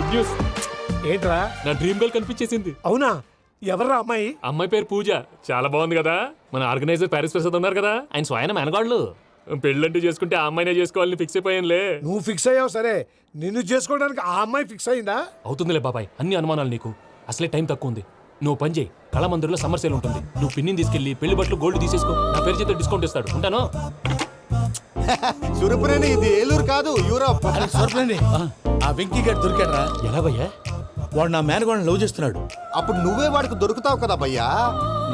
Good news. ఏంట్రా? నా dream girl కనిపించేసింది. అవునా? ఎవర్రా అమ్మాయి? అమ్మాయి పేరు పూజ. చాలా బాగుంది కదా. మన ఆర్గనైజర్ ప్యారిస్ ప్రసాద్ ఉన్నారు కదా, ఆయన స్వయం మెనగాళ్ళు. పెళ్ళంటూ చేసుకుంటే ఆ అమ్మాయినే చేసుకోవాలని ఫిక్స్ అయిపోయానులే. నువ్వు ఫిక్స్ అయ్యావు సరే, నిన్ను చేసుకోవడానికి ఆ అమ్మాయి ఫిక్స్ అయిందా? అవుతుందిలే బాబాయ్, అన్ని అనుమానాలు నీకు. అసలే టైం తక్కువ ఉంది. నువ్వు పని చేయి, కళామందిర్లో సమ్మర్ సేల్ ఉంటుంది. నువ్వు పిన్నిని తీసుకెళ్లి పెళ్లి బట్టలు గోల్డ్ తీసేసుకో. నా పేరు చేత డిస్కౌంట్ ఇస్తాడు. ఉంటాను. సురపురేని ఇది ఏలూరు కాదు, యూరోప్. సురపురేని ఆ వెంకీ గారు దొరికాడరా? ఎలా భయ్యా? వాడు నా మేనగోళ్ళని లవ్ చేస్తున్నాడు. అప్పుడు నువ్వే వాడికి దొరుకుతావు కదా భయ్యా.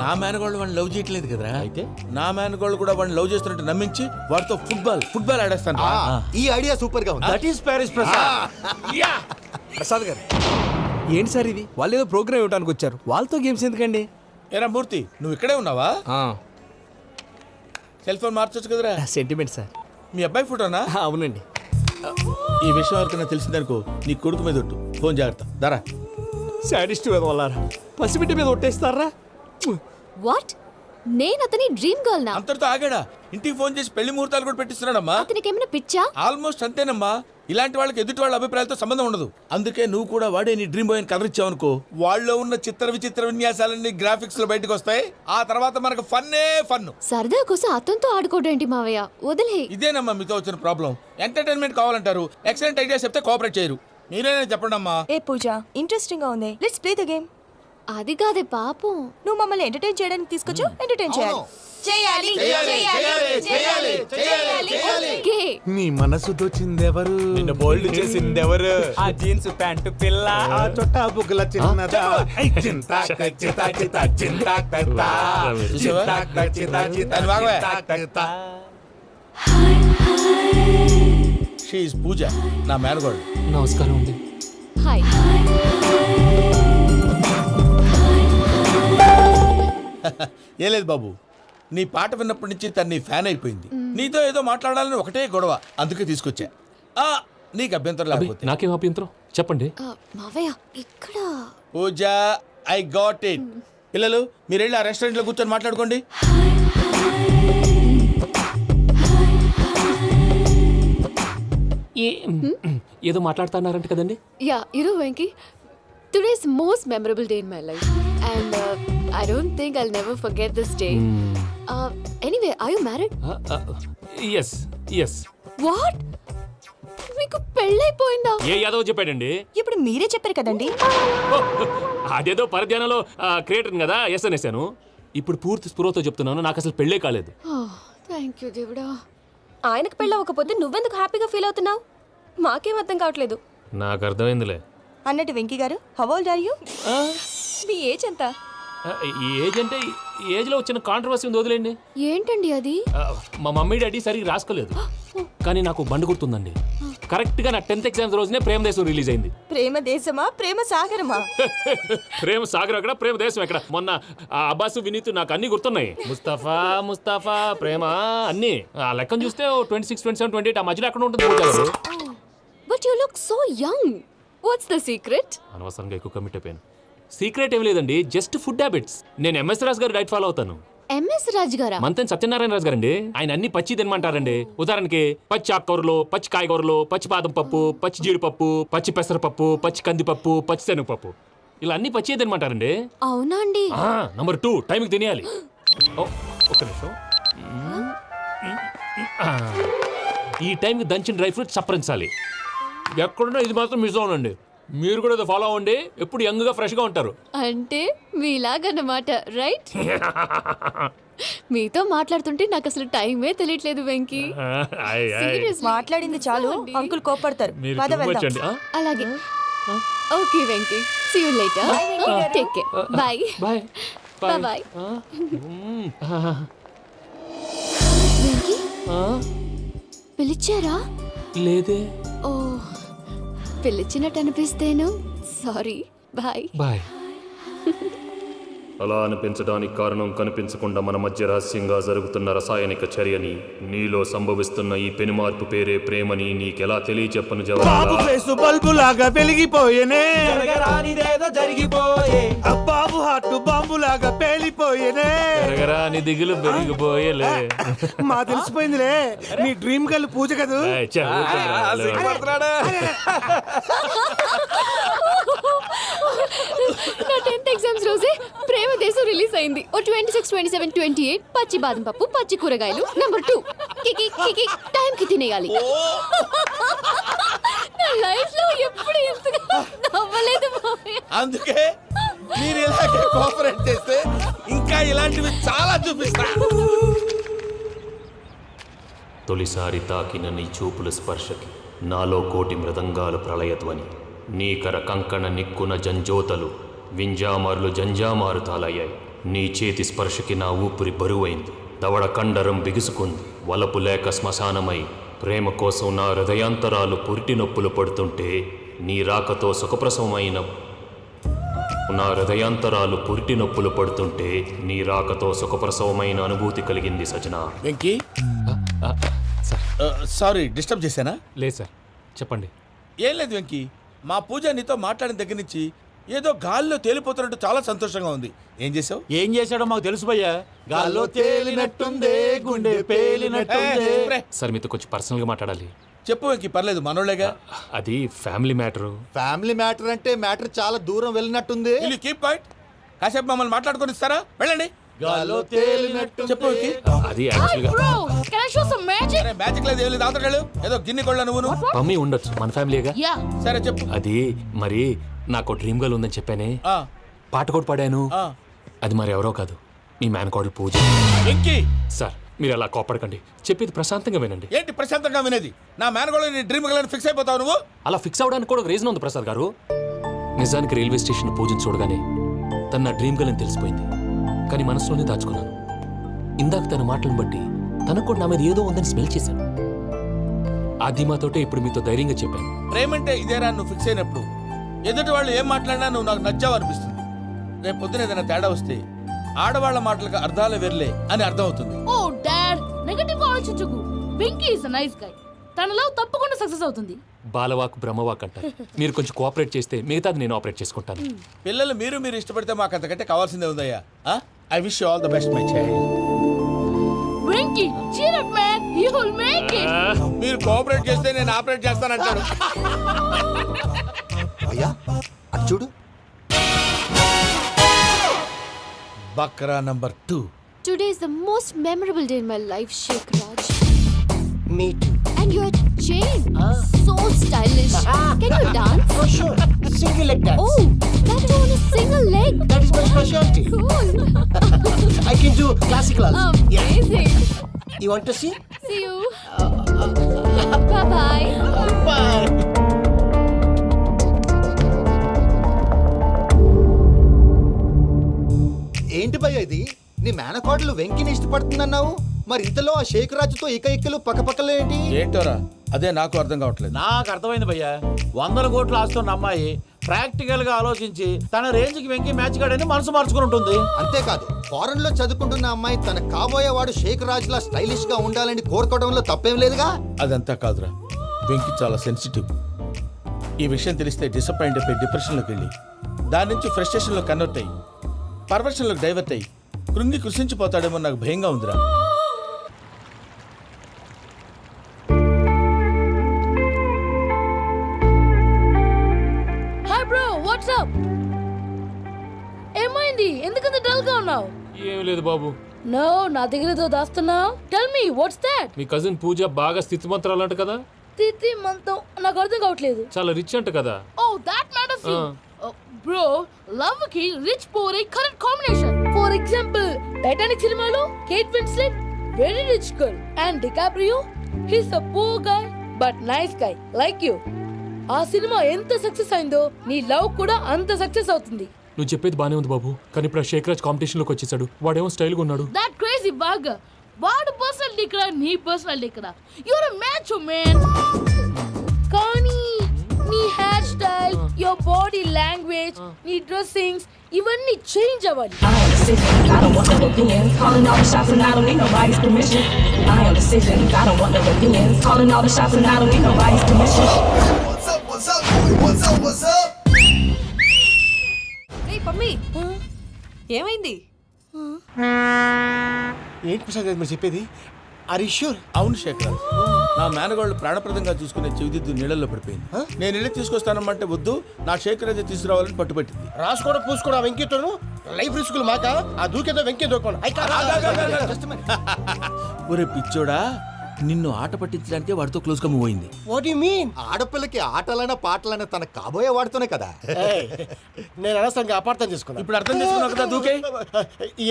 నా మేనగోళ్ళు వాడిని లవ్ చేయట్లేదు కదరా. అయితే నా మేనగోళ్ళు కూడా వాడిని లవ్ చేస్తున్నట్టు నమ్మించి వాడితో ఫుట్బాల్ ఆడేస్తాను. ఈ ఐడియా సూపర్ గా ఉంది. That is Paris Prasad. Prasad గారు ఏంటి సార్ ఇది? వాళ్ళు ఏదో ప్రోగ్రామ్ ఇవ్వడానికి వచ్చారు, వాళ్ళతో గేమ్స్ ఎందుకండి? ఏరా మూర్తి, నువ్వు ఇక్కడే ఉన్నావా? సెల్ ఫోన్ మార్చొచ్చు కదరా. Sentiment sir. మీ అబ్బాయి ఫోటోనా? అవునండి. ఈ విషయం ఎవరికైనా తెలిసిందనుకో నీ కొడుకు మీద ఒట్టు. ఫోన్ జాగ్రత్త. దరా సాడిస్ట్ మీద వాళ్ళారా? పసిబిడ్డ మీద ఒట్టేస్తారా? వాట్? నేను అతని డ్రీమ్ గర్ల్ నా? అంతటితో ఆగాడా? ఇంటికి ఫోన్ చేసి పెళ్లి ముహూర్తాలు కూడా పెట్టిస్తున్నాడమ్మా. అతనికి ఏమైనా పిచ్చా? ఆల్మోస్ట్ అంతేనమ్మా. ఇలాంటి వాళ్ళకి ఎదుటి వాళ్ళ అభిప్రాయాలతో సంబంధం ఉండదు. అందుకే నువ్వు కూడా వాడే నీ డ్రీమ్ బాయ్ కవర్ ఇచ్చావనుకో, వాళ్ళలో ఉన్న చిత్ర విచిత్ర విన్యాసాలన్నీ గ్రాఫిక్స్ లో బయటకు వస్తాయి. ఆ తర్వాత మనకు ఫన్నే ఫన్. సరదా కోసం అతనితో ఆడుకోవడేంటి మావయ్య? వదిలే. ఇదేనమ్మా మీతో వచ్చిన ప్రాబ్లం. ఎంటర్టైన్మెంట్ కావాలంటారు, ఎక్సలెంట్ ఐడియా చెప్తే కోఆపరేట్ చేయరు. మీరేనా చెప్పండి అమ్మా. ఏ పూజ, ఇంట్రెస్టింగ్ గా ఉంది. Let's play the game. అది కాదే పాపం. నువ్వు మమ్మల్ని ఎంటర్టైన్ చేయడానికి తీసుకొచ్చు. ఎంటర్టైన్ చేయాలి. ఓకే. నీ మనసు దోచిందెవరు? నిన్ను బోల్డ్ చేసిందెవరు? ఆ జీన్స్ ప్యాంటు పిల్ల, ఆ చొట్టా బుగ్గల చిన్నదా. షీ ఈజ్ పూజ, నా మేనగోడు. నమస్కారం అండి. హాయ్. ఏ లేదు బాబు, నీ పాట విన్నప్పటి నుంచి తను నీ ఫ్యాన్ అయిపోయింది. నీతో ఏదో మాట్లాడాలని ఒకటే గొడవ, అందుకే తీసుకొచ్చా. నీకు అభ్యంతరం లేకపోతే. నాకేం అభ్యంతరం చెప్పండి. మావయ్య ఇక్కడ. పూజ, ఐ గాట్ ఇట్. పిల్లలు మీరు వెళ్ళి ఆ రెస్టారెంట్ లో కూర్చొని మాట్లాడుకోండి. ఏదో మాట్లాడుతున్నారంట కదండి. Yeah, Venky, today's most memorable day in my life and I don't think I'll never forget this day. Anyway, are you married? yes. What? మీకు పెళ్ళైపోయిందా? ఏ యాదవ్ చెప్పాడండి? ఇప్పుడు మీరే చెప్పారు కదండి. అదేదో పరధ్యానంలో క్రియేటర్ కదా ఎస్ అనేసాను. ఇప్పుడు పూర్తి స్పృహతో చెప్తున్నాను, నాకు అసలు పెళ్ళే కాలేదు. థ్యాంక్ యూ దేవుడా. ఆయనకు పెళ్ళవకపోతే నువ్వెందుకు హ్యాపీగా ఫీల్ అవుతున్నావు? మాకేం అర్థం కావట్లేదు. నాకు అర్థమైందిలే. అన్నట్టు వెంకీ గారు, హౌ ఓల్డ్ ఆర్ యు? మీ ఏజ్ ఎంత? ఈ ఏజ్ అంటే ఏజ్ లో వచ్చిన కాంట్రవర్సీ ఉంది, వదిలేండి. ఏంటండి అది? మా మమ్మీ డాడీ సరిగ్గా రాసుకోలేదు, కానీ నాకు బండి గుర్తుందండి. కరెక్ట్ గా నా 10th ఎగ్జామ్స్ రోజునే ప్రేమ దేశం రిలీజ్ అయింది. ప్రేమ దేశమా ప్రేమ సాగరమా? ప్రేమ సాగరం ఎక్కడ, ప్రేమ దేశం ఎక్కడ? మొన్న అబ్బాసు వినీత్ నాకు అన్ని గుర్తున్నాయి. ముస్తఫా ప్రేమ అన్ని ఆ లెక్కను చూస్తే 26, 27, 28 ఆ మధ్యలో ఎక్కడ ఉంటుంది. But you look so young. What's the secret? అనవసరంగా ఎక్కువ కమిట్ అయిపోయాను. సీక్రెట్ ఏం లేదండి, జస్ట్ ఫుడ్ హ్యాబిట్స్. నేను ఎంఎస్ రాజు గారు డైట్ ఫాలో అవుతాను. ఎంఎస్ రాజు గారా? మంతెన్ సత్యనారాయణ రాజు గారండి. ఆయన అన్ని పచ్చి తినమంటారండి. ఉదాహరణకి పచ్చి ఆకుకూరలు, పచ్చి కాయగూరలు, పచ్చి బాదం పప్పు, పచ్చి జీడిపప్పు, పచ్చి పెసరపప్పు, పచ్చి కందిపప్పు, పచ్చి శనగపప్పు, ఇలా అన్ని పచ్చి తినమంటారండి. అవునా అండి? నంబర్ 2, టైంకి తినేయాలి. ఒక్క నిమిషం. ఈ టైంకి దంచిన డ్రై ఫ్రూట్స్ సప్పరించాలి. ఎక్కడున్నా ఇది మాత్రం మిస్ అవునండి. మీరు కూడా ఇది ఫాలో అవ్వండి, ఎప్పుడు యంగ్ గా ఫ్రెష్ గా ఉంటారు. అంటే మీలాగన్నమాట, రైట్? మీతో మాట్లాడుతుంటే నాకు అసలు టైమే తెలియట్లేదు వెంకీ. మాట్లాడింది చాలు, అంకుల్ కోపడతారు. అలాగే. Okay Venky, see you later. Take care. Bye bye bye. Venky, పిలిచారా? లేదే. ఓ, పిలిచినట్టు అనిపిస్తేను సారీ. Bye bye. అలా అనిపించడానికి కారణం కనిపించకుండా మన మధ్య రహస్యంగా జరుగుతున్న రసాయనిక చర్యని, నీలో సంభవిస్తున్న ఈ పెనుమార్పు పేరే ప్రేమని నీకెలా తెలియచెప్పను బాబు ఫేసు బల్బు లాగా వెలిగిపోయేనే, జరిగిపోయే. బాబు హార్ట్ బాంబు లాగా పేలిపోయేనే. నీ దిగులు పెరిగిపోయేలే. మా తెలిసిపోయిందిలే, నీ డ్రీమ్ గర్ల్ పూజ కదా. రిలీజ్ అయింది. ఓ 26, 27, 28 పచ్చి బాదం పప్పు, పచ్చి కూరగాయలు. నెంబర్ 2 కికి కికి టైం కి తినేయాలి. నా లైఫ్ లో ఎప్పుడు ఎంతగా నవ్వలేదు మామయ్య. అందుకే మీరు ఇలాగే కోఆపరేట్ చేస్తే ఇంకా ఇలాంటివి చాలా చూపిస్తా. తొలిసారి తాకిన నీ చూపుల స్పర్శకి నాలో కోటి మృదంగాలు ప్రళయధ్వని. నీకర కంకణ నిక్కున జంజోతలు వింజామారులు జంజామారు తాలయ్యాయి. నీ చేతి స్పర్శకి నా ఊపిరి బరువైంది. దవడ కండరం బిగుసుకుంది. వలపు లేక శ్మశానమై ప్రేమ కోసం నా హృదయాంతరాలు పురిటి నొప్పులు పడుతుంటే నీ రాకతో సుఖప్రసవమైన నా హృదయాంతరాలు పురిటి నొప్పులు పడుతుంటే నీ రాకతో సుఖప్రసవమైన అనుభూతి కలిగింది Sajana. Venky sir sorry disturb చేశానా? లేదు సార్, చెప్పండి. ఏం లేదు వెంకీ, మా పూజ నీతో మాట్లాడిన దగ్గర నుంచి ఏదో గాల్లో తేలిపోతున్నట్టు చాలా సంతోషంగా ఉంది. ఏం చేసావు? ఏం చేశాడో మాకు తెలుసు భయ్యా. గాల్లో తేలినట్టుందే, గుండె పేలినట్టుందే. సార్ మీతో కొంచెం పర్సనల్గా మాట్లాడాలి. చెప్పు వెంకీ, పర్లేదు మనోళ్ళేగా. అది ఫ్యామిలీ మ్యాటరు. ఫ్యామిలీ మ్యాటర్ అంటే మ్యాటర్ చాలా దూరం వెళ్ళినట్టుంది. Will you keep quiet? కాసేపు మమ్మల్ని మాట్లాడుకొని ఇస్తారా? వెళ్ళండి. గాల్లో తేలినట్టు చెప్పు వెంకీ. అది యాక్చువల్గా Bro, can I show some magic? అరే మ్యాజిక్ లేదు, ఏం లేదు, ఆతడాలు ఏదో గిన్నె కొళ్ళ నువ్వును. మమ్మీ ఉండొచ్చు, మన ఫ్యామిలీగా. Yeah. సరే చెప్పు. అది మరి నాకు డ్రీమ్ గర్ల్ ఉందని చెప్పానే, ఆ, పాట కూడా పాడాను. ఆ. అది మరి ఎవరో కాదు, మీ మేనకోడలు పూజ. వెంకీ సార్ మీరు అలా కోపడకండి, చెప్పేది ప్రశాంతంగా వినండి. ఏంటి ప్రశాంతంగా వినేది? నా మేనగోళ్ళు నీ డ్రీమ్ గలని ఫిక్స్ అయిపోతావు నువ్వు. అలా ఫిక్స్ అవడానికి కూడా ఒక రీజన్ ఉంది ప్రసాద్ గారు. నిజానికి రైల్వే స్టేషన్ పూజను చూడగానే తన నా డ్రీమ్ గర్ల్ అని తెలిసిపోయింది. కానీ మనసులోనే దాచుకున్నాను. ఇందాక తన మాటలను బట్టి తనకు కూడా నా మీద ఏదో ఉందని స్మెల్ చేశాను. ఆ ధీమాతోటే ఇప్పుడు మీతో ధైర్యంగా చెప్పాను. ప్రేమంటే ఇదేరా నువ్వు ఫిక్స్ అయినప్పుడు ఎదుటి వాళ్ళు ఏం మాట్లాడినా నువ్వు నాకు నచ్చావు అనిపిస్తుంది. రేపు పొద్దున ఏదైనా తేడా వస్తే ఆడవాళ్ల మాటలకు అర్థాలే వెర్లే అని అర్థం అవుతుంది. ఓ డాడ్, నెగటివ్ ఆలోచించకు. Venky is nice guy. తన లవ్ తప్పకుండా సక్సెస్ అవుతుంది. బాలవాక్ బ్రహ్మవాక్ అంటారు. మీరు కొంచెం కోఆపరేట్ చేస్తే మిగతాది నేను ఆపరేట్ చేసుకుంటాను. పిల్లలు మీరు ఇష్టపడితే మాకు అంతకంటే కావాల్సిందే ఉందయ్యా. I wish you all the best my child. Venky cheer up man, you will make it. మీరు కోఆపరేట్ చేస్తే నేను ఆపరేట్ చేస్తానంటాడు. అయ్యా అటు చూడు. Bakra number 2. Today is the most memorable day in my life, Sheikh Raj. Me too. And your chain, so stylish. Can you dance? Oh, sure. Single leg dance. Oh, that too on a single leg. That is my specialty. Cool. I can do classical also. Amazing. You want to see? See you. Bye-bye. Bye. ఏంటి భయ్య ఇది? నీ మేనకోడలు వెంకిని ఇష్టపడుతుందన్నావు, మరి ఇంతలో ఆ షేక్ రాజుతో ఇకలు పక్కపక్కలు ఏంటి? ఏంటోరా అదే నాకు అర్థం కావట్లేదు. నాకు అర్థమైంది భయ్యా. 100 కోట్లు ఆస్తున్న అమ్మాయి ప్రాక్టికల్ గా ఆలోచించి తన రేంజ్ కి వెంకీ మ్యాచ్ కాడని మనసు మార్చుకుని ఉంటుంది. అంతేకాదు, ఫారెన్ లో చదువుకుంటున్న అమ్మాయి తన కాబోయేవాడు షేక్ రాజ్ లా స్టైలిష్ గా ఉండాలని కోరుకోవడంలో తప్పేం లేదుగా. అదంతా కాదురా, వెంకీ చాలా సెన్సిటివ్. ఈ విషయం తెలిస్తే డిసప్పాయింట్ అయిపోయి డిప్రెషన్లోకి వెళ్ళి దాని నుంచి ఫ్రస్ట్రేషన్లో కన్వర్ట్ అయ్యి పర్వర్షన్లోకి డైవర్ట్ అయ్యి కృంగి కృషించిపోతాడేమో నాకు భయంగా ఉందిరా. Hi bro, what's up? ఏమైంది? ఎందుకంత డల్ గా ఉన్నావు? ఏం లేదు బాబు. నో, నా దగ్గర ఏదో దాస్తున్నావు. Tell me what's that? మీ కజిన్ పూజ బాగా స్థితిమంతరాలు అంట కదా. తిత్తి మంతం నాకు అర్థం కావట్లేదు. చాలా రిచ్ అంట కదా. Oh that matters you. Bro, love కి rich poor correct combination. For example Titanic సినిమాలో Kate Winslet very rich girl and DiCaprio he's a poor guy but nice guy like you. ఆ సినిమా ఎంత సక్సెస్ అయిందో నీ love కూడా అంత success అవుతుంది. నువ్వు చెప్పేది బానే ఉంది బాబు, కానీ ఇప్పుడు షేక్ రాజ్ కాంపిటీషన్ లోకి వచ్చేసాడు. వాడేమో స్టైల్ గా ఉన్నాడు. That crazy bag. వాడు పర్సనాలిటీ ఇక్కడ, నీ పర్సనాలిటీ ఇక్కడ. You're a match man. కానీ నీ hair style, your body language, నీ డ్రెస్సింగ్స్ ఇవన్నీ చేంజ్ అవ్వాలి. I am decisions, I don't want no opinions. Calling all the shots and I don't need nobody's permission. I am decisions, I don't want no opinions. Calling all the shots and I don't need nobody's permission. What's up, what's up, boy? What's up, what's up? రేయ్ పమ్మి, ఏమైంది? ఏంటి ప్రసాద్ మీరు చెప్పేది? Are you sure? అవును శేఖర్, నా మేనగాళ్ళు ప్రాణప్రదంగా చూసుకునే చెవిదిద్దు నీళ్ళల్లో పడిపోయింది. నేను వెళ్ళి తీసుకొస్తానమ్మంటే వద్దు, నా శేఖర్ అయితే తీసుకురావాలని పట్టుబట్టింది. రాసుకోవడం పూసుకోవడం వెంకీతోను లైఫ్ రిస్కులు మాక ఆ దూకేదో వెంకీ దూకోను. ఒరే పిచ్చోడా, నిన్ను ఆట పట్టించడానికి వాడితో క్లోజ్ గా మూవ్ అయింది. What you mean? ఆడపిల్లకి ఆటలైనా పాటలైనా తన కాబోయే వాడుతూనే కదా. నేను అనవసరంగా అపార్థం చేసుకున్నా. ఇప్పుడు అర్థం చేసుకున్నావు కదా, దూకే.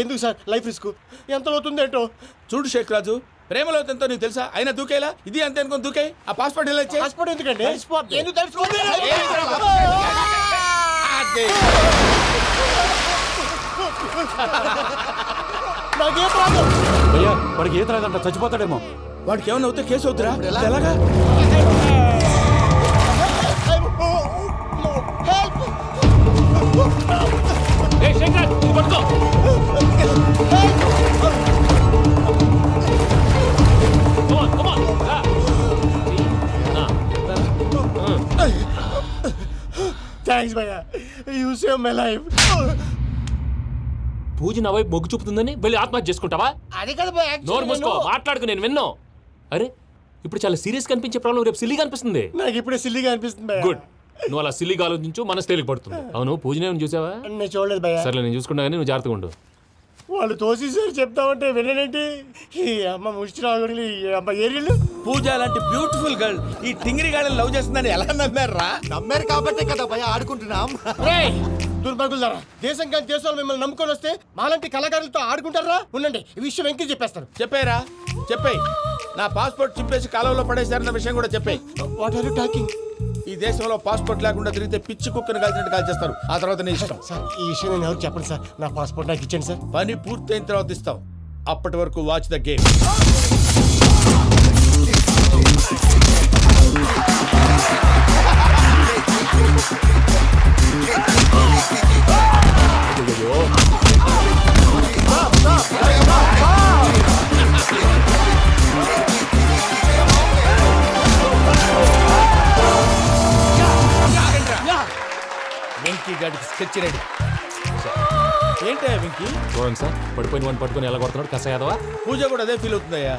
ఎందుకు సార్ లైఫ్ రిస్క్ ఎంత అవుతుంది ఏంటో? చూడు శేఖ్ రాజు, ప్రేమలో ఎంతో నీకు తెలుసా? అయినా దూకేలా, ఇది అంతే అనుకుని దూకే. ఆ పాస్పోర్ట్ ఎలా ఇచ్చే? పాస్పోర్ట్ ఎందుకండి? ఎందుకు తెలుసుకోండి? నాకేం ప్రాబ్లం? వాడికి ఈత రాదంట, చచ్చిపోతాడేమో. వాడికి ఏమైనా అవుతే కేసు అవుతురా? ఎలాగా? థ్యాంక్స్ భయ్యా, యూ సేవ్ మై లైఫ్. పూజ నా వైపు మొగ్గు చూపుతుందని వెళ్ళి ఆత్మహత్య చేసుకుంటావా? అది కదా భయ్యా, నోరు మూసుకో, మాట్లాడుకు, నేను విన్నాను. అరే ఇప్పుడు చాలా సీరియస్ కనిపించే ప్రాబ్లం రేపు సిల్లీగా అనిపిస్తుంది. నాకు ఇప్పుడే సిల్లీగా అనిపిస్తుంది భయ్యా. గుడ్, నువ్వు అలా సిల్లీగా ఆలోచించు, మనసు తేలిక పడుతుంది. అవును, పూజనే చూసావా? నేను చూడలేదు భయ్యా. సర్లే, నేను చూసుకుంటా కానీ నువ్వు జాగ్రత్తగా ఉండు. వాళ్ళు తోసేసారు చెప్తామంటే విననేంటి? ఈ అమ్మ ముష్టి రాగుడి అమ్మ ఏరియలు. పూజ లాంటి బ్యూటిఫుల్ గర్ల్ ఈ టింగిరి గాడిని లవ్ చేస్తుందని ఎలా నమ్మారా? నమ్మారు కాబట్టే కదా భయ ఆడుకుంటున్నాం. దుర్భగులారా, దేశం కానీ దేశాలు మిమ్మల్ని నమ్ముకొని వస్తే మాలాంటి కళాకారులతో ఆడుకుంటారా? ఉండండి, ఈ విషయం వెంకీ చెప్పేస్తాను. చెప్పారా? చెప్పేయ్. నా పాస్పోర్ట్ చింపేసి కాలంలో పడేశారన్న విషయం కూడా చెప్పేయ్. What are you talking? ఈ దేశంలో పాస్పోర్ట్ లేకుండా తిరిగితే పిచ్చి కుక్కను కాల్చినట్టు కాల్చేస్తారు. ఆ తర్వాత నీ ఇష్టం. సార్ ఈ విషయం నేను ఎవరికి చెప్పండి సార్. నా పాస్పోర్ట్ నాకు ఇచ్చండి సార్. పని పూర్తయిన తర్వాత ఇస్తాం. అప్పటి వరకు వాచ్ ద గేమ్. వెంకీ గాడికి స్కెచ్ రెడీ. ఏంటయ్యా వెంకీ? చూడండి సార్, పడిపోయిన వాడిని పట్టుకొని ఎలా కొడుతున్నాడు కసాయాదవా. పూజ కూడా అదే ఫీల్ అవుతుందయ్యా.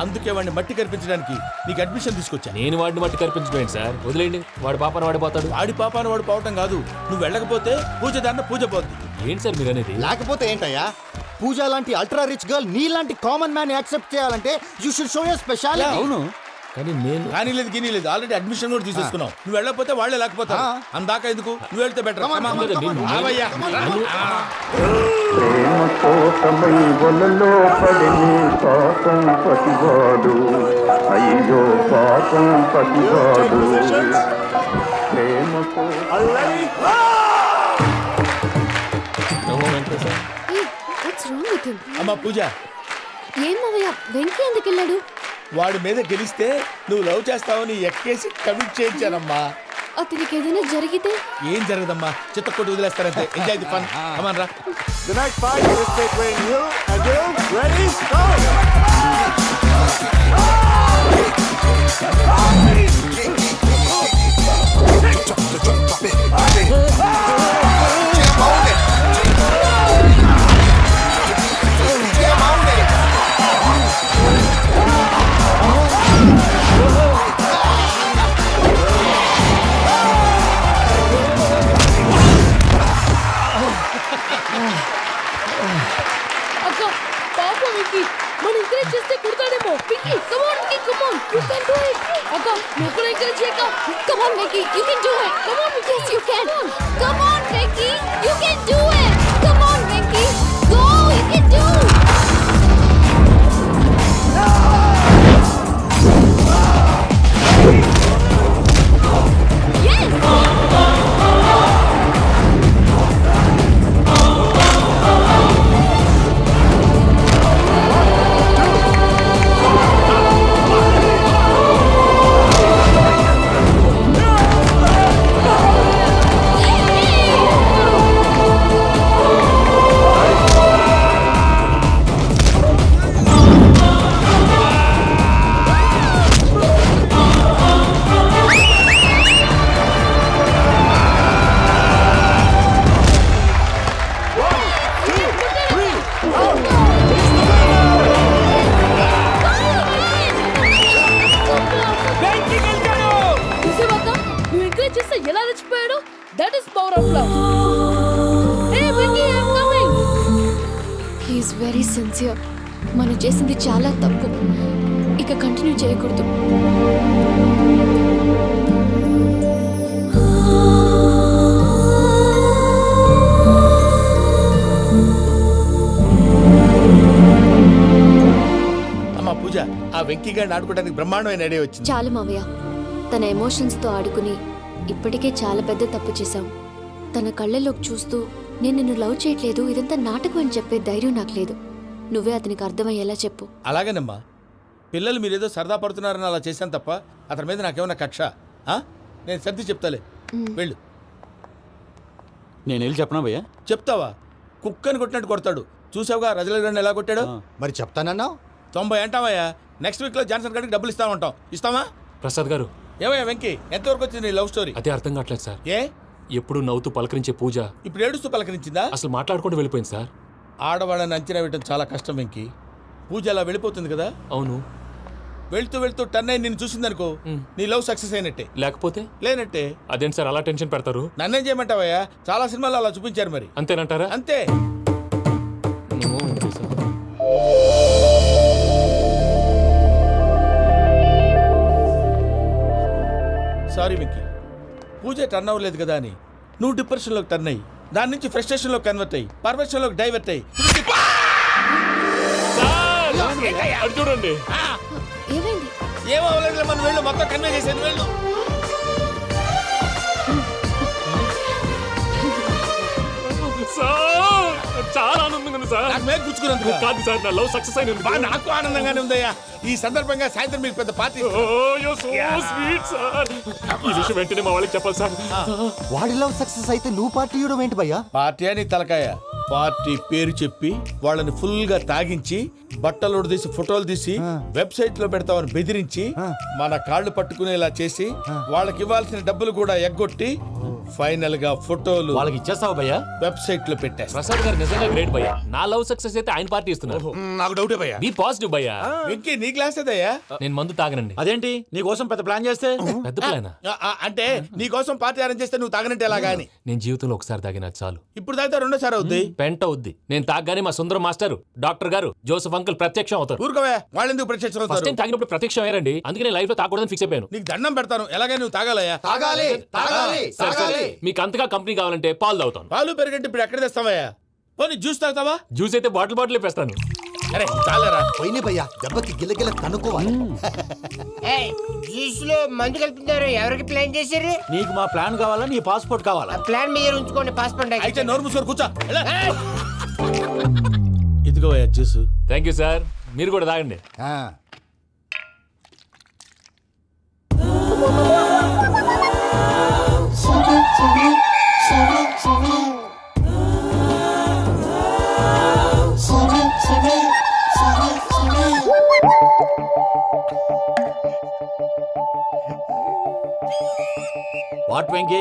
అందుకే వాడిని మట్టి కనిపించడానికి నీకు అడ్మిషన్ తీసుకొచ్చా. నేను వాడిని మట్టి కనిపించడం సార్, వదిలేండి, వాడి పాపను వాడిపోతాడు. వాడి పాపాను వాడు పోవటం కాదు, నువ్వు వెళ్ళకపోతే పూజ దాన్న పూజ పోద్ది. ఏంటి సార్ మీరు అనేది? లేకపోతే ఏంటయ్యా, పూజ లాంటి అల్ట్రా రిచ్ గర్ల్ నీ లాంటి కామన్ మ్యాన్ యాక్సెప్ట్ చేయాలంటే you should show your speciality. అవును, కానీ నేను కానీ లేదు గిని లేదు, ఆల్రెడీ అడ్మిషన్ కూడా తీసేసుకున్నావు. నువ్వు వెళ్ళకపోతే వాళ్ళే లేకపోతారు. అందాక ఎందుకు, నువ్వు వెళ్తే బెటర్. ప్రేమ కోసమై వలలో పడిని పాపం పతివాడు, అయ్యో పాపం పతివాడు. ప్రేమ Hey, what's wrong with him? అమ్మా పూజ, ఏం మావయ్య, వెంకీ ఎందుకు వెళ్ళాడు? వాడి మీద గెలిస్తే నువ్వు లవ్ చేస్తావని ఎక్కేసి కమిట్ చేయించానమ్మా. అతనికి ఏదైనా జరిగితే? ఏం జరగదమ్మా, చిత్త కొట్టి వదిలేస్తారంటే. Enjoy the fun. కమాన్ రా. The next fight is between you and you. Ready? Go! అక్క పాప వెంకీ, మనం ఎంకరేజ్ చేస్తే కుడతాడేమో. Venky come on Venky, come on, you can do it. అక్క నువ్వు కూడా ఎంకరేజ్ చేయక. Come on, Vicky, you can do it. Come on, yes, you can. Come on, Vicky, you can do it. Come on, Vicky, go, you can do it. Yes. Hey! That is power of love. Hey, Vicky, I'm coming. He's very sincere. మనం చేసింది చాలా తప్పు, ఇక continue చేయకూడదు. అమ్మా పూజ, ఆ వెంకీ గారిని ఆడుకోవడానికి బ్రహ్మాండమైన ఐడియా వచ్చింది. చాలు మావయ్య, తన ఎమోషన్స్తో ఆడుకుని ఇప్పటికే చాలా పెద్ద తప్పు చేశావు. తన కళ్ళల్లోకి చూస్తూ నేను నిన్ను లవ్ చేయట్లేదు, ఇదంతా నాటకం అని చెప్పే ధైర్యం నాకు లేదు. నువ్వే అతనికి అర్థమయ్యేలా చెప్పు. అలాగేనమ్మా, పిల్లలు మీరేదో సరదా పడుతున్నారని అలా చేశాను తప్ప అతని మీద నాకేమన్నా కక్ష? నేను సర్ది చెప్తాలే, వెళ్ళు. నేను వెళ్ళి చెప్పనా భయ్యా? చెప్తావా? కుక్కని కొట్టినట్టు కొడతాడు. చూసావుగా రజల గారిని ఎలా కొట్టాడు? మరి చెప్తానన్నావు. 90 అంటావయ్యా. నెక్స్ట్ వీక్ లో జాన్సన్ గారికి డబ్బులు ఇస్తామంటాం. ఇస్తావా? ప్రసాద్ గారు, ఏమయ్యా వెంకీ, ఎంతవరకు వచ్చింది నీ లవ్ స్టోరీ? అదే అర్థం కావట్లేదు సార్. ఏ ఎప్పుడు నవ్వుతూ పలకరించే పూజ ఇప్పుడు ఏడుస్తూ పలకరించిందా? అసలు మాట్లాడుకుంటూ వెళ్ళిపోయింది సార్. ఆడవాళ్ళని అంచనా వేయడం చాలా కష్టం వెంకీ. పూజ అలా వెళ్ళిపోతుంది కదా. అవును. వెళ్తూ వెళ్తూ టర్న్ అయి నిన్ను చూసిందనుకో, నీ లవ్ సక్సెస్ అయినట్టే. లేకపోతే లేనట్టే. అదేంటి సార్ అలా టెన్షన్ పెడతారు? నన్నేం చేయమంటావయ్యా? చాలా సినిమాలు అలా చూపించారు మరి. అంతేనంటారా? అంతే. సారీ వెంకీ, పూజ టర్న్ అవ్వలేదు కదా అని నువ్వు డిప్రెషన్లోకి టర్న్ అయ్యి దాని నుంచి ఫ్రస్ట్రేషన్లో కన్వర్ట్ అయ్యి పర్వర్షన్లోకి డైవర్ట్ అయ్యి చూడండి. ఏమైంది? ఏమో అవ్వలేదు, మనం వెళ్ళు, మొత్తం కన్వే చేసేది వెళ్ళు. చాలా ఆనందంగా ఉంది సార్. నాకు మీద గుచ్చుకున్నందుకు కాదు సార్, నా లవ్ సక్సెస్ అయినందుకు. నాకు ఆనందంగానే ఉందయ్యా. ఈ సందర్భంగా సాయంత్రం మీకు పెద్ద పార్టీ. Sweet sir. ఈ విషయం వెంటనే మా వాళ్ళకి చెప్పాలి సార్. వాడి లవ్ సక్సెస్ అయితే నువ్వు పార్టీ ఇవ్వడం ఏంటి భయ్యా? పార్టీ అని తలకాయ. పార్టీ పేరు చెప్పి వాళ్ళని ఫుల్ గా తాగించి బట్టలు తీసి ఫోటోలు తీసి వెబ్సైట్ లో పెడతామని బెదిరించి మన కాళ్ళు పట్టుకునేలా చేసి వాళ్ళకి ఇవ్వాల్సిన డబ్బులు కూడా ఎగ్గొట్టి ఫైనల్ గా ఫోటోలు వాళ్ళకి ఇచ్చేస్తావా భయ్యా? వెబ్సైట్ లో పెట్టేస్తా. ప్రసాద్ గారు నిజంగా గ్రేట్ భయ్యా. నా లవ్ సక్సెస్ అయితే ఆయన పార్టీ ఇస్తున్నారు. నాకు డౌటే భయ్యా. బీ పాజిటివ్ భయ్యా. వెంకీ నీ గ్లాస్ అదయ్యా. నేను మందు తాగనండి. అదేంటి నీ కోసం పెద్ద ప్లాన్ చేస్తే? పెద్ద ప్లాన్ అంటే నీ కోసం పార్టీ అరేంజ్ చేస్తే నువ్వు తాగనంటే ఎలాగా అని. నేను జీవితంలో ఒకసారి తాగినా చాలు. ఇప్పుడు తాగితే రెండోసారి అవుద్ది. పెంట అవుద్ది. నేను తాగగానే మా సుందరం మాస్టర్, డాక్టర్ గారు, జోసఫ్ అంకుల్ ప్రత్యక్షం అవుతారు. ఊరుకోవే, వాళ్ళు ఎందుకు ప్రత్యక్షం ఫస్ట్ అవుతారు? టైం తాగినప్పుడు ప్రత్యక్షం అయ్యారండి. అందుకే నేను లైఫ్ లో తాగకూడదని ఫిక్స్ అయిపోయాను. నీకు దండం పెడతాను, ఎలాగైనా నువ్వు తాగాలయ్యా. తాగాలి తాగాలి సరే, సరే. తాగాలి. మీకు అంతగా కంపెనీ కావాలంటే పాలు తాగుతాను. పాలు పెరిగంటే ఇప్పుడు ఎక్కడ తెస్తావయ్యా? పోనీ జ్యూస్ తాగుతావా? జ్యూస్ అయితే బాటిల్ వేస్తాను. అరే చాలరా. పోయిన భయ్యా, దెబ్బకి గిల్లగిల్ల కనుక్కోవాలి. జ్యూస్ లో మందు కలుపుతున్నారు. ఎవరికి ప్లాన్ చేశారు? నీకు మా ప్లాన్ కావాలా, నీ పాస్పోర్ట్ కావాలా? ప్లాన్ మీరు ఉంచుకోండి, పాస్పోర్ట్ అయితే నోరు మూసుకొని కూర్చో. ఇదిగో జ్యూస్. Thank you sir. మీరు కూడా తాగండి. వాట్ వెంకీ,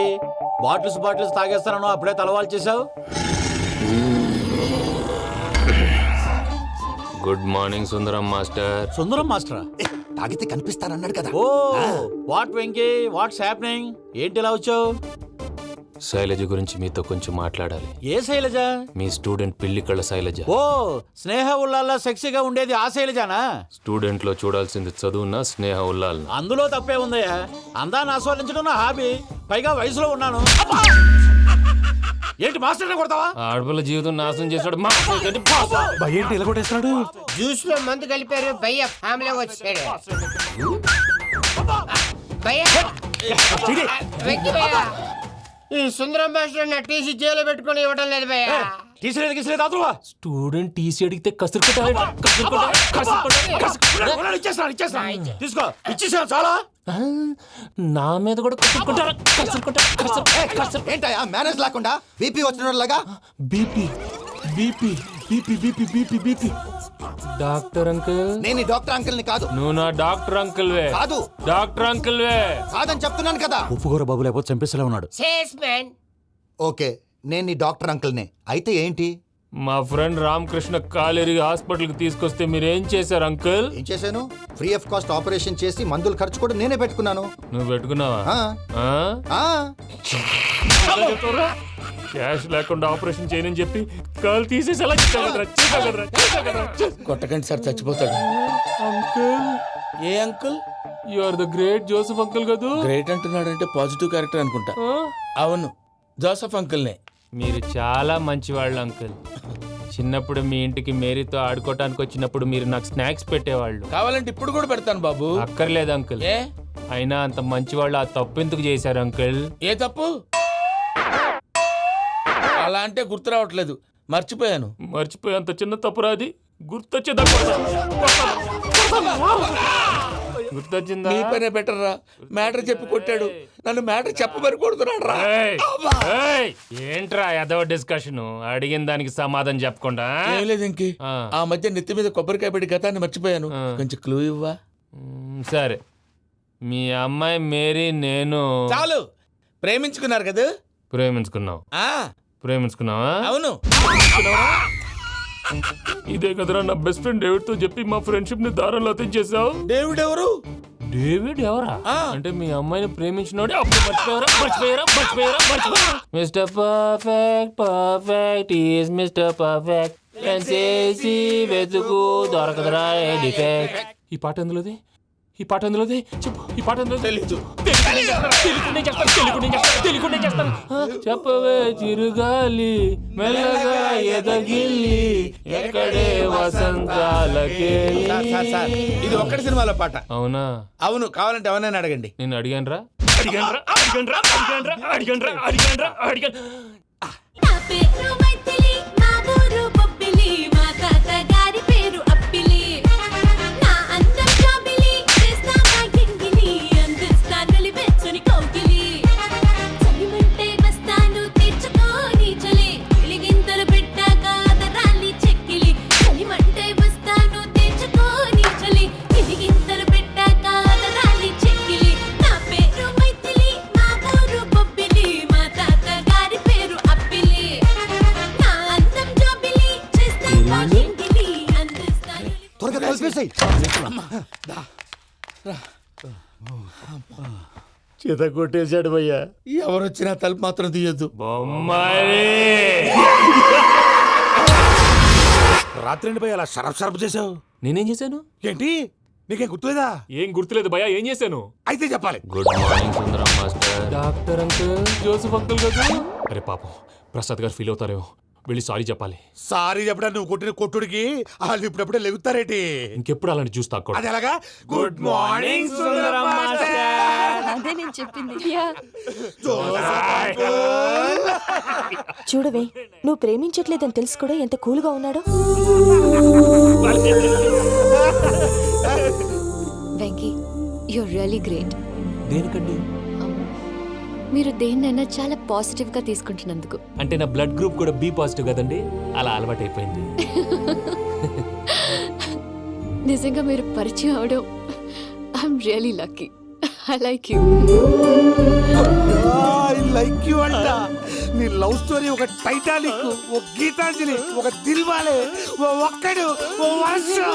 బాటిల్స్ తాగేస్తాను అప్పుడే తలవాలు చేసావు. Good morning Sundaram master. Sundaram మాస్టరా? తాగితే కనిపిస్తానన్నాడు కదా. Oh what Venky, what's happening? ఏంటి ఇలా వచ్చావు? శైలజ గురించి మీతో కొంచెం మాట్లాడాలి. ఏ శైలజ? మీ స్టూడెంట్ పిల్లి కళ్ళ శైలజ. ఓ స్నేహ ఉల్లాల్లో సెక్సీగా ఉండేది ఆ శైలజానా? స్టూడెంట్ లో చూడాల్సింది చదువునా స్నేహ ఉల్లాల్? అందులో తప్పే ఉందయ్యా. అందాన్ని ఆస్వాదించడం నా హాబీ. పైగా వయసులో ఉన్నాను. ఏంటి మాస్టర్ కొడతావా? ఆడపిల్ల జీవితం నాశనం చేశాడు. ఏంటి ఇలా కొట్టేస్తున్నాడు? జ్యూస్ లో మందు కలిపారు. భయ్య ఫ్యామిలీ వచ్చాడు. భయ్య వెంకీ భయ్య, ఈ సుందరం మాస్టర్ నా టీసీ జైల్లో పెట్టుకొని ఇవ్వడం లేదు భయ్య. స్టూడెంట్ టీసీ అడిగితే తీసుకో, ఇచ్చేసాను చాలా. నా మీద కూడా ఏంటయ్యా మేనేజ్ లేకుండా బీపీ వచ్చినలాగా? BP BP BP BP BP BP. Doctor uncle, నేను ఈ డాక్టర్ అంకుల్ ని కాదు. నువ్వు నా డాక్టర్ అంకుల్ వే. కాదు. డాక్టర్ అంకుల్ వే. కాదని చెప్తున్నాను కదా. ఉప్పుకూర బాబు లేకపోతే చంపేసేలా ఉన్నాడు. Sales man. ఓకే, నేను నీ డాక్టర్ అంకుల్ నే. అయితే ఏంటి? మా ఫ్రెండ్ రామకృష్ణ కాలేరి హాస్పిటల్కి తీసుకొస్తే మీరేం చేశారు అంకుల్? ఏం చేశాను? ఫ్రీ ఆఫ్ కాస్ట్ ఆపరేషన్ చేసి మందుల ఖర్చు కూడా నేనే పెట్టుకున్నాను. నువ్వు పెట్టుకున్నావా? ఆ. ఆ. క్యాష్ లేకుండా ఆపరేషన్ చేయనని చెప్పి కాలు తీసేసి అలా కొట్టకండి సార్, చచ్చిపోతాడు. అంకుల్, ఏ uncle? You are the great Joseph uncle కదూ? గ్రేట్ అంటున్నాడంటే పాజిటివ్ క్యారెక్టర్ అనుకుంటా. అవును, జోసఫ్ అంకుల్నే. మీరు చాలా మంచివాళ్ళు అంకుల్. చిన్నప్పుడు మీ ఇంటికి మేరీతో ఆడుకోవటానికి వచ్చినప్పుడు మీరు నాకు స్నాక్స్ పెట్టేవాళ్ళు. కావాలంటే ఇప్పుడు కూడా పెడతాను బాబు. అక్కర్లేదు అంకుల్. ఏ? అయినా అంత మంచివాళ్ళు ఆ తప్పు ఎందుకు చేశారు అంకుల్? ఏ తప్పు? అలా అంటే గుర్తు రావట్లేదు, మర్చిపోయాను. మర్చిపోయి అంత చిన్న తప్పురాది గుర్తొచ్చేదా? గుర్తొచ్చిందా? నీ పనే బెటర్ రా. మ్యాటర్ చెప్పి కొట్టాడు, నన్ను మ్యాటర్ చెప్పమని కొడుతున్నాడు రా. ఏంట్రా ఏదో డిస్కషన్? అడిగిన దానికి సమాధానం చెప్పకుండా? ఏం లేదు ఇంకి. ఆ మధ్య నెత్తి మీద కొబ్బరికాయ పెట్టి గతాన్ని మర్చిపోయాను. కొంచెం క్లూ ఇవ్వా? సరే, మీ అమ్మాయి మేరీ నేను చాలు. ప్రేమించుకున్నారు కదా? ప్రేమించుకున్నావు? ప్రేమించుకున్నావా? అవును. ఇదే కదరా నా బెస్ట్ ఫ్రెండ్ డేవిడ్ తో చెప్పి మా ఫ్రెండ్షిప్ ని దారంలో తెంచేసావు. డేవిడ్ ఎవరు? డేవిడ్ ఎవరా? అంటే మీ అమ్మాయిని ప్రేమించినోడే అప్పుడు మర్చిపోయారా? Mister perfect perfect is mister perfect చేసి వెతుకు దొరకదురా డిఫెక్ట్. ఈ పాట ఎందులోది? చెప్పు. ఈ పాట ఎందులో? తెలీదు. చెప్పవే చిరుగాలి మెల్లగా ఎదగిల్లి ఎక్కడే వసంతాలకే. ఇది ఒక్కటి సినిమాలో పాట. అవునా? అవును. కావాలంటే ఎవరైనా అడగండి. నేను అడిగాను. త్వరగా కలిపేసాయి. చేత కొట్టేశాడు భయ్యా. ఎవరొచ్చినా తలుపు మాత్రం తీయొద్దు. రాత్రి భయ్య అలా షరఫ్ చేసావు. నేనేం చేశాను? ఏంటి నీకేం గుర్తులేదా? ఏం గుర్తులేదు భయ్యా. ఏం చేశాను? అయితే చెప్పాలి. Good morning Sundaram master. Doctor uncle, Joseph uncle కదా? అరే పాపం, ప్రసాద్ గారు ఫీల్ అవుతారేమో. వెళ్ళి సారీ చెప్పాలి. సారీ చెప్పడా? నువ్వు కొట్టిన కొట్టుడికి వాళ్ళు ఇప్పుడప్పుడే లెగుతారేటి? ఇంకెప్పుడు అలాంటి జ్యూస్ తాక్కూడదు. అది ఎలాగా? Good morning Sundaram master. అదే నేను చెప్పింది. చూడవే, నువ్వు ప్రేమించట్లేదని తెలుసు కూడా ఎంత కూల్గా ఉన్నాడో. Venky, you're really great. దేనికండి? మీరు దేన్నైనా చాలా పాజిటివ్ గా తీసుకుంటున్నందుకు. అంటే నా బ్లడ్ గ్రూప్ కూడా బి పాజిటివ్ కదండి, అలా అలవాటు అయిపోయింది. నిజంగా మీరు పరిచయం అవడం I'm really lucky. I like you. Like you అంట. నీ లవ్ స్టోరీ ఒక టైటానిక్, ఒక గీతాంజలి, ఒక దిల్వాలే, ఓ ఒక్కడు, ఓ వర్షం.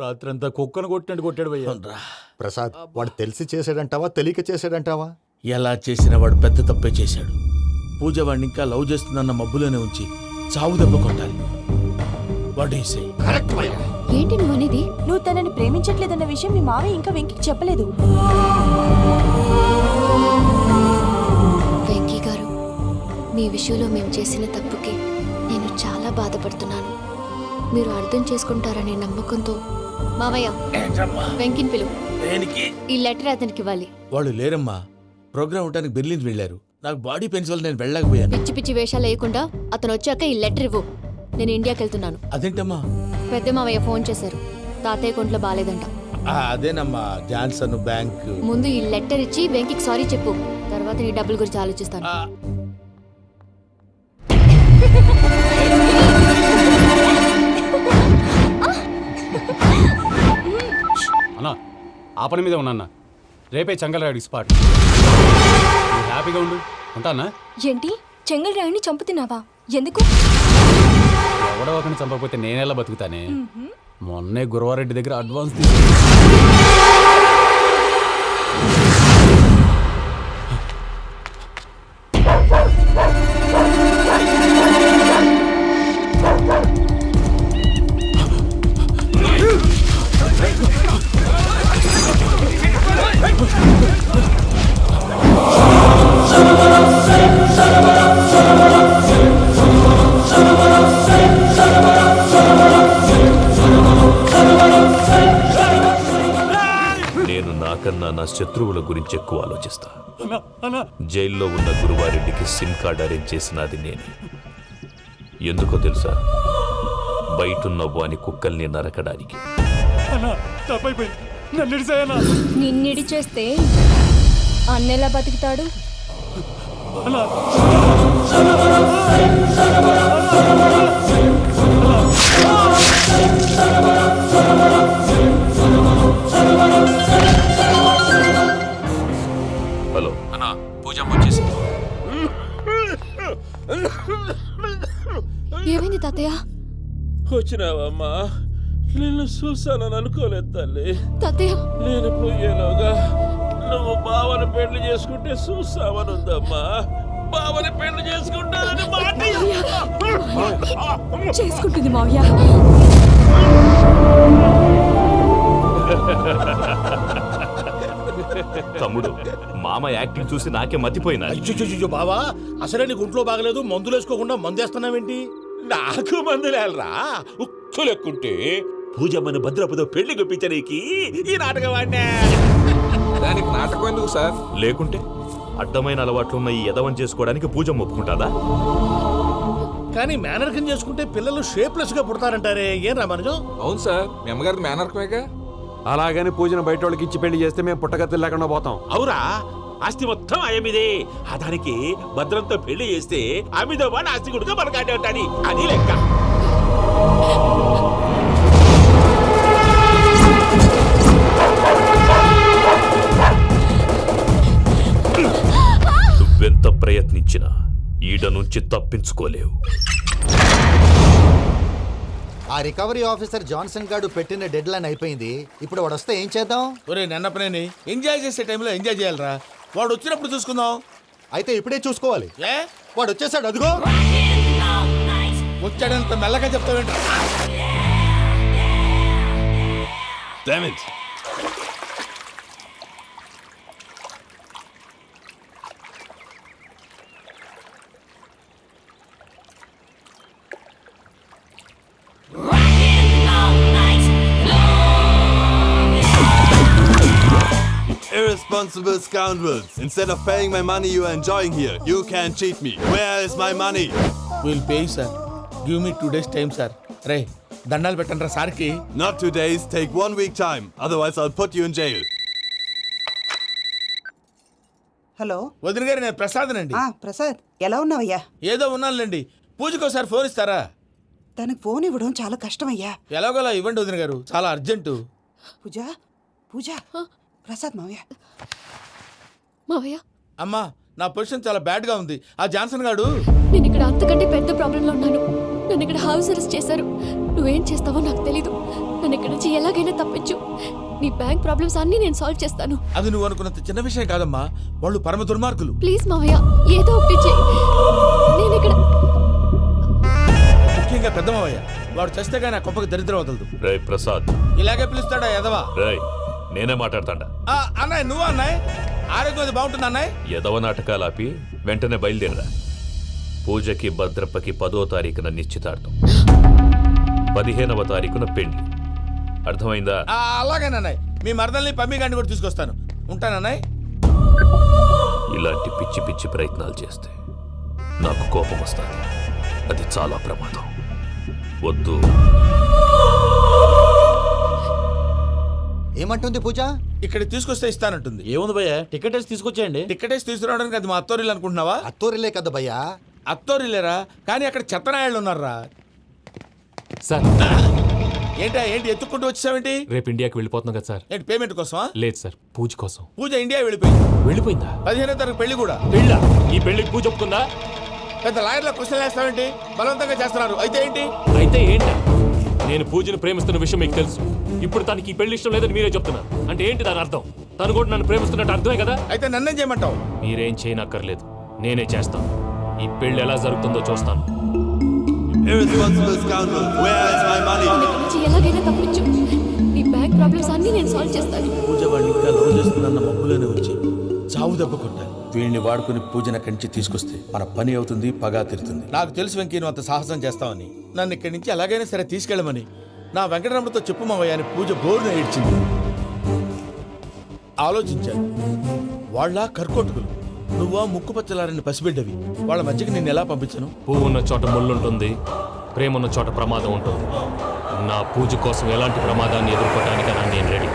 రాత్రంతా కుక్కను కొట్టాడు భయ్యా. ప్రసాద్, వాడు తెలిసి చేసాడంటావా తెలియక చేసాడంటావా? ఎలా చేసిన వాడు పెద్ద తప్పే చేశాడు. పూజ వాడిని ఇంకా లవ్ చేస్తుందన్న మబ్బులోనే ఉంచి చావు దెబ్బ కొట్టాలి. ఏంటి నువ్వు అనేది? నువ్వు తనని ప్రేమించట్లేదన్న విషయం మీ మావయ్య ఇంకా వెంకికి చెప్పలేదు. వెంకీ గారు, మీ విషయంలో మేము చేసిన తప్పుకి నేను చాలా బాధపడుతున్నాను. మీరు అర్థం చేసుకుంటారనే నమ్మకంతో మావయ్య వెంకిని పిలువు. ఈ లెటర్ అతనికి ఇవ్వాలి. వాళ్ళు లేరమ్మా, ప్రోగ్రామ్ ఉండడానికి బెర్లిన్ వెళ్ళారు. నాకు బాడీ పెయిన్స్ వల్ల నేను వెళ్ళలేకపోయాను. పిచ్చి పిచ్చి వేషాలు వేయకుండా అతను వచ్చాక ఈ లెటర్ ఇవ్వు. నేను ఇండియాకి వెళ్తున్నాను. అదేంటమ్మా? పెద్ద మావయ్య ఫోన్ చేశారు, తాతయ్య కొంట్లో బాలేదంట. అదేనమ్మా, జాన్సన్ బ్యాంక్. ముందు ఈ లెటర్ ఇచ్చి వెంకికి సారీ చెప్పు, తర్వాత నీ డబ్బుల గురించి ఆలోచిస్తాను. అన్నా, ఆ పని మీద ఉన్నా. రేపే చెంగల్రాయుడికి స్పాట్. హ్యాపీగా ఉండు. ఉంటానా? ఏంటి, చెంగల్రాయుడిని చంపుతున్నావా? ఎందుకు? ఎవడో ఒకరిని చంపకపోతే నేనెలా బతుకుతానే? మొన్నే గురవారెడ్డి దగ్గర అడ్వాన్స్ నేను నాకన్నా నా శత్రువుల గురించి ఎక్కువ ఆలోచిస్తా. జైల్లో ఉన్న గురువారెడ్డికి సిమ్ కార్డ్ అరేంజ్ చేసినది నేనే. ఎందుకో తెలుసా? బయటున్న వాని కుక్కల్ని నరకడానికి. నిన్నిడి చేస్తే అన్నెలా బతుకుతాడు? హలో అన్నా, పూజమ్మ వచ్చేసింది. ఏమైంది తాతయ్య? వచ్చినావమ్మా, నిన్ను చూసానని అనుకోలేదు తల్లి. తాతయ్య నేను పోయేలోగా నువ్వు బావని పెళ్లి చేసుకుంటే చూసావని ఉందమ్మా. బావని పెళ్లి చేసుకుంటానని మాట చేసుకుంటుంది మావయ్య. తమ్ముడు, మామ యాక్టింగ్ చూసి నాకే మతిపోయినా. అయ్యో బావా, అసలే నీకు ఒంట్లో బాగలేదు, మందులు వేసుకోకుండా మందు వేస్తున్నావేంటి? నాకు మందులేలరా, ఉక్కు లెక్కుంటే పూజమ్మని భద్రపదో పెళ్లి గొప్పించడానికి ఈ నాటకం వాడినా. దానికి నాటకం ఎందుకు సార్? లేకుంటే అడ్డమైన అలవాట్లున్న ఈ యదవం చేసుకోవడానికి పూజ ఒప్పుకుంటాదా? కానీ మేనర్కం చేసుకుంటే పిల్లలు షేప్లెస్ గా పుడతారంటారే, ఏం రామానుజం? అవును సార్, మీ అమ్మగారిది మేనర్కమేగా. అలాగని పూజను బయట వాళ్ళకి ఇచ్చి పెళ్లి చేస్తే మేము పుట్టగతులు లేకుండా పోతాం. అవురా, ఆస్తి మొత్తం ఆయమిదే. ఆ దానికి భద్రంతో పెళ్లి చేస్తే ఆమెతో వాడు ఆస్తి గుడిగా మనకాడే ఉంటాని, అది లెక్క. నువ్వెంత ప్రయత్నించినా ఈడ నుంచి తప్పించుకోలేవు. ఆ రికవరీ ఆఫీసర్ జాన్సన్ గారు పెట్టిన డెడ్ లైన్ అయిపోయింది. ఇప్పుడు వాడు వస్తే ఏం చేద్దాం? ఒరే నన్నపనేని, ఎంజాయ్ చేసే టైంలో ఎంజాయ్ చేయాలరా. వాడు వచ్చినప్పుడు చూసుకుందాం. అయితే ఇప్పుడే చూసుకోవాలి. ఏ వాడు వచ్చేసాడు, అదిగో. వచ్చాడంత మెల్లగా చెప్తావేంట్రా? Irresponsible scoundrels. Instead of paying my money you are enjoying here, you can cheat me. Where is my money? We'll pay, sir. Give me 2 days time, sir. రే దండాలు పెట్టండి సార్కి. Not 2 days, take 1 week time. Otherwise I'll put you in jail. Hello వదిన గారు, నేను ప్రసాదనండి. ప్రసాద్, ఎలా ఉన్నావయ్యా? ఏదో ఉన్నానులేండి. పూజకి ఒకసారి ఫోన్ ఇస్తారా? తనకు ఫోన్ ఇవ్వడం చాలా కష్టమయ్యా. ఎలాగోలా ఇవ్వండి వదిన గారు, చాలా అర్జెంటు. పూజ పూజ ప్రసాద్ మావయ్య. మావయ్య, అమ్మా, నా పొజిషన్ చాలా బ్యాడ్ గా ఉంది. ఆ జాన్సన్ గాడు. నేను ఇక్కడ అంతకంటే పెద్ద ప్రాబ్లంలో ఉన్నాను. నన్ను ఇక్కడ హౌస్ అరెస్ట్ చేశారు. నువ్వేం చేస్తావో నాకు తెలీదు. నన్ను ఇక్కడ నుంచి ఎలాగైనా తప్పించు. నీ బ్యాంక్ ప్రాబ్లమ్స్ అన్నీ నేను సాల్వ్ చేస్తాను. అది నువ్వు అనుకున్నంత చిన్న విషయం కాదమ్మా. వాళ్ళు పరమ దుర్మార్గులు. ప్లీజ్ మావయ్య, ఏదో ఒకటి చెయ్యి. నేను ఇక్కడ ముఖ్యంగా పెద్ద మావయ్య, వాడు చేస్తే కానీ ఆ కొంపకి దరిద్రం వదలదు. రేయ్ ప్రసాద్, ఇలాగే పిలుస్తాడా ఎదవా? రేయ్ నేనే మాట్లాడతాడా? అన్నయ్య, నువ్వు అన్నయ్య, ఆరోగ్యం అది బాగుంటుంది అన్నయ్య. యదవ నాటకాలు ఆపి వెంటనే బయలుదేరరా. పూజకి భద్రప్పకి 10వ తారీఖున నిశ్చితార్థం, 15వ తారీఖున పెళ్లి. అర్థమైందా? అలాగేనన్నయ్య. మీ మరదల్ని పమ్మి గాండి కూడా తీసుకొస్తాను. ఉంటానన్నయ్య. ఇలాంటి పిచ్చి పిచ్చి ప్రయత్నాలు చేస్తే నాకు కోపం వస్తుంది. అది చాలా ప్రమాదం. వద్దు. ఏమంటుంది పూజ? ఇక్కడ తీసుకొస్తే ఇస్తానంటుంది. ఏముంది భయ్య, టికెట్ వేసి తీసుకొచ్చేయండి. టికెట్ వేసి తీసుకురావడానికి అది మా అత్తోరిల్లు అనుకుంటున్నావా? అత్తూరిలే కదా భయ్యా. అత్తోరిల్లేరా, కానీ అక్కడ చెత్తనాయాళ్ళు ఉన్నారా. సార్ ఏంటి ఎత్తుక్కుంటూ వచ్చావేంటి? రేపు ఇండియాకి వెళ్ళిపోతున్నాం కదా సార్. ఏంటి పేమెంట్ కోసమా? లేదు సార్, పూజ కోసం. పూజ ఇండియా వెళ్ళిపోయింది. వెళ్ళిపోయిందా? 15వ తారీఖు పెళ్లి కూడా. పెళ్ళా? ఈ పెళ్లికి పూజ ఒప్పుకుందా? పెద్ద లాయర్ల క్వశ్చన్ వేస్తావేంటి? బలవంతంగా చేస్తున్నారు అయితే ఏంటి? అయితే ఏంటి? నేను పూజను ప్రేమిస్తున్న విషయం మీకు తెలుసు. ఇప్పుడు తనకి ఈ పెళ్లి ఇష్టం లేదని మీరే చెప్తున్నారు. అంటే ఏంటి దాని అర్థం? తను కూడా నన్ను ప్రేమిస్తున్నట్టు అర్థమే కదా? అయితే నన్నేం చేయమంటావు? మీరేం చేయనక్కర్లేదు, నేనే చేస్తాను. ఈ పెళ్లి ఎలా జరుగుతుందో చూస్తాను. Irresponsible scoundrel, where is my money? ఇక్కడి నుంచి ఎలాగైనా తప్పించు. నీ బ్యాంక్ ప్రాబ్లమ్స్ అన్నీ నేను సాల్వ్ చేస్తాను. పూజ వాడిని ఇంకా లవ్ చేస్తుందన్న మబ్బులోనే ఉంచి చావు దెబ్బ కొట్టాలి. వీళ్ళని వాడుకుని పూజన కంచి తీసుకొస్తే మన పని అవుతుంది, పగా తీరుతుంది. నాకు తెలుసు వెంకీ నువ్వు అంత సాహసం చేస్తావని. నన్ను ఇక్కడి నుంచి ఎలాగైనా సరే తీసుకెళ్ళమని నా వెంకటరమణతో చెప్పు మావయ్య అని పూజ బోరున ఏడ్చింది. ఆలోచించాను, వాళ్ళ కర్కోటకులు, నువ్వా ముక్కుపచ్చలారని పసిబిడ్డవి. వాళ్ళ మధ్యకి నేను ఎలా పంపించను? పువ్వు ఉన్న చోట ముళ్ళుంటుంది, ప్రేమ ఉన్న చోట ప్రమాదం ఉంటుంది. నా పూజ కోసం ఎలాంటి ప్రమాదాన్ని ఎదుర్కోవడానికైనా నేను రెడీ.